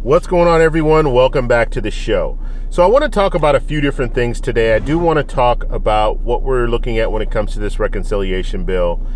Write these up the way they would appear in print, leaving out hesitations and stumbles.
What's going on, everyone? Welcome back to the show. So I want to talk about a few different things today. I do want to talk about what we're looking at when it comes to this reconciliation bill.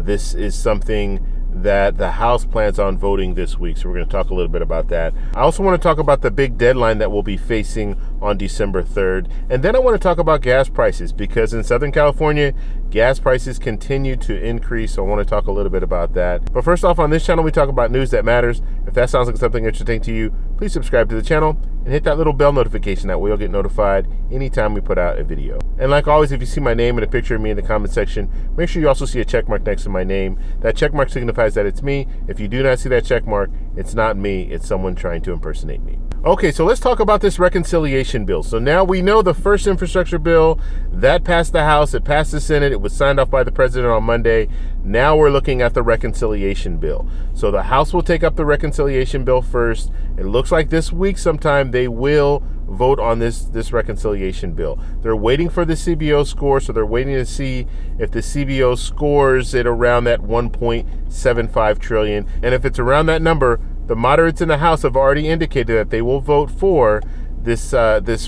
This is something that the House plans on voting this week, so we're going to talk a little bit about that. I also want to talk about the big deadline that we'll be facing on December 3rd. And then I want to talk about gas prices, because in Southern California, gas prices continue to increase, so I want to talk a little bit about that. But first off, on this channel, we talk about news that matters. If that sounds like something interesting to you, please subscribe to the channel and hit that little bell notification. That way you'll get notified anytime we put out a video. And like always, if you see my name and a picture of me in the comment section, make sure you also see a check mark next to my name. That check mark signifies that it's me. If you do not see that check mark, it's not me, it's someone trying to impersonate me. Okay, so let's talk about this reconciliation bill. So now we know the first infrastructure bill that passed the House, it passed the Senate, it was signed off by the president on Monday. Now we're looking at the reconciliation bill. So the House will take up the reconciliation bill first. It looks like this week sometime they will vote on this reconciliation bill. They're waiting for the CBO score, so they're waiting to see if the CBO scores it around that 1.75 trillion. And if it's around that number, the moderates in the House have already indicated that they will vote for this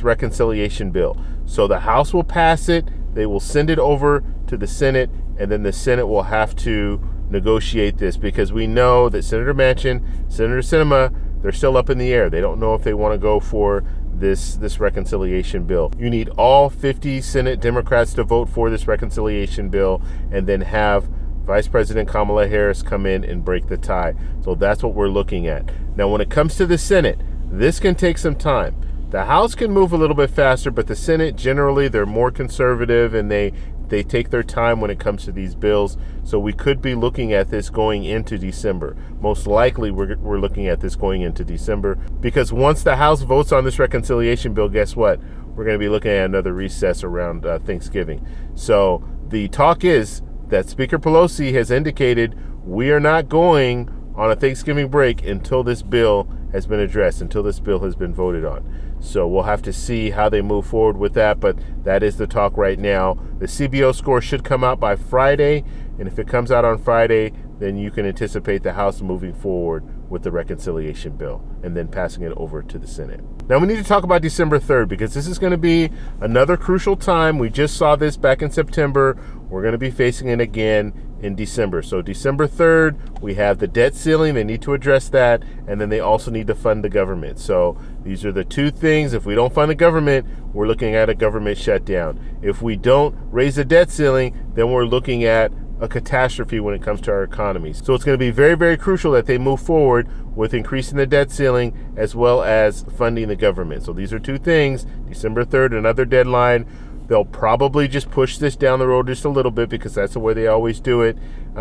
reconciliation bill. So the House will pass it, they will send it over to the Senate, and then the Senate will have to negotiate this, because we know that Senator Manchin, Senator Sinema, they're still up in the air. They don't know if they want to go for this reconciliation bill. You need all 50 Senate Democrats to vote for this reconciliation bill, and then have Vice President Kamala Harris come in and break the tie. So that's what we're looking at. Now, when it comes to the Senate, this can take some time. The House can move a little bit faster, but the Senate, generally, they're more conservative, and they take their time when it comes to these bills. So we could be looking at this going into December. Most likely, we're looking at this going into December, because once the House votes on this reconciliation bill, guess what? We're going to be looking at another recess around Thanksgiving. So the talk is that Speaker Pelosi has indicated we are not going on a Thanksgiving break until this bill has been addressed, until this bill has been voted on. So we'll have to see how they move forward with that, but that is the talk right now. The CBO score should come out by Friday, and if it comes out on Friday, then you can anticipate the House moving forward with the reconciliation bill and then passing it over to the Senate. Now we need to talk about December 3rd, because this is going to be another crucial time. We just saw this back in September. We're going to be facing it again in December. So December 3rd, we have the debt ceiling. They need to address that, and then they also need to fund the government. So these are the two things. If we don't fund the government, we're looking at a government shutdown. If we don't raise the debt ceiling, then we're looking at a catastrophe when it comes to our economy. So it's going to be very, very crucial that they move forward with increasing the debt ceiling as well as funding the government. So these are two things. December 3rd, another deadline. They'll probably just push this down the road just a little bit, because that's the way they always do it.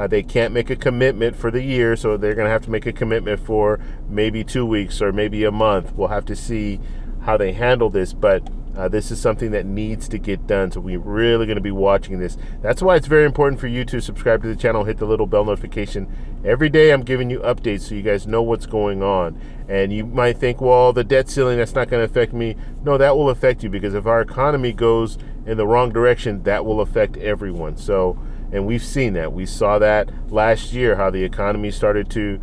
They can't make a commitment for the year, so they're going to have to make a commitment for maybe 2 weeks or maybe a month. We'll have to see how they handle this, but this is something that needs to get done, so we're really going to be watching this. That's why it's very important for you to subscribe to the channel, hit the little bell notification. Every day I'm giving you updates so you guys know what's going on. And you might think, well, the debt ceiling, that's not going to affect me. No, that will affect you, because if our economy goes in the wrong direction, that will affect everyone. So, and we've seen that. We saw that last year, how the economy started to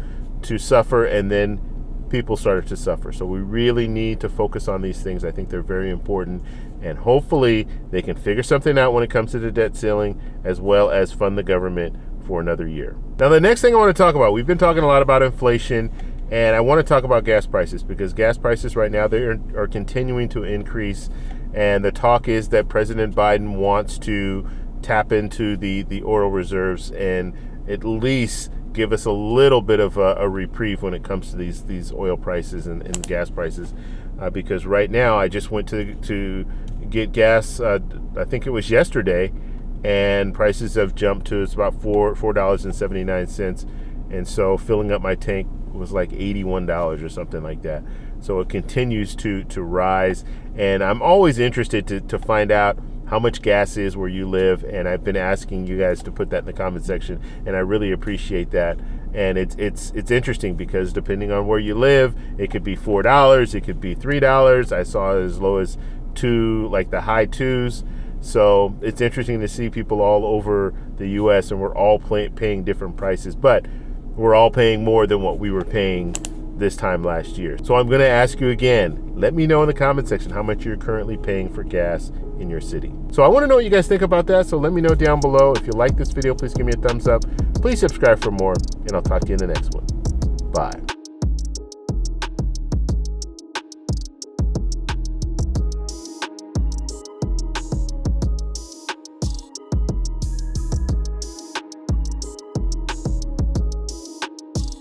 suffer, and then people started to suffer. So we really need to focus on these things. I think they're very important, and hopefully they can figure something out when it comes to the debt ceiling, as well as fund the government for another year. Now, the next thing I want to talk about, we've been talking a lot about inflation, and I want to talk about gas prices, because gas prices right now, they are continuing to increase, and the talk is that President Biden wants to tap into the oil reserves and at least give us a little bit of a reprieve when it comes to these oil prices and gas prices, because right now I just went to get gas, I think it was yesterday, and prices have jumped to, it's about $4.79, and so filling up my tank was like $81 or something like that. So it continues to rise, and I'm always interested to find out how much gas is where you live, and I've been asking you guys to put that in the comment section, and I really appreciate that. And it's interesting, because depending on where you live, it could be $4, it could be $3. I saw as low as $2, like the high $2s. So it's interesting to see people all over the U.S., and we're all paying different prices, but we're all paying more than what we were paying this time last year. So I'm going to ask you again, let me know in the comment section how much you're currently paying for gas in your city. So I want to know what you guys think about that, so let me know down below. If you like this video, please give me a thumbs up. Please subscribe for more, and I'll talk to you in the next one. Bye.